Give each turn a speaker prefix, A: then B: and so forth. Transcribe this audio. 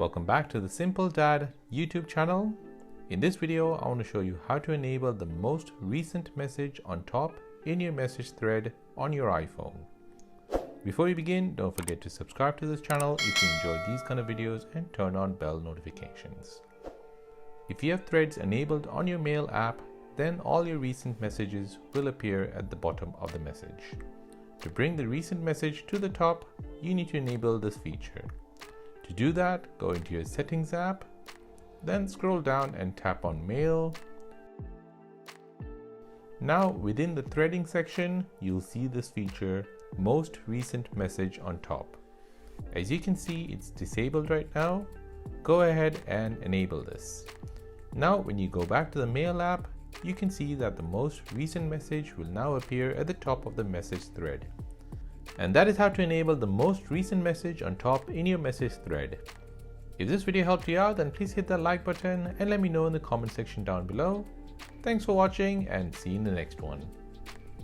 A: Welcome back to the Simple Dad YouTube channel. In this video, I want to show you how to enable the most recent message on top in your message thread on your iPhone. Before we begin, don't forget to subscribe to this channel if you enjoy these kind of videos and turn on bell notifications. If you have threads enabled on your mail app, then all your recent messages will appear at the bottom of the message. To bring the recent message to the top, you need to enable this feature. To do that, go into your Settings app, then scroll down and tap on Mail. Now within the threading section, you'll see this feature, Most Recent Message on top. As you can see, it's disabled right now. Go ahead and enable this. Now when you go back to the Mail app, you can see that the most recent message will now appear at the top of the message thread. And that is how to enable the most recent message on top in your message thread. If this video helped you out, then please hit that like button and let me know in the comment section down below. Thanks for watching and see you in the next one.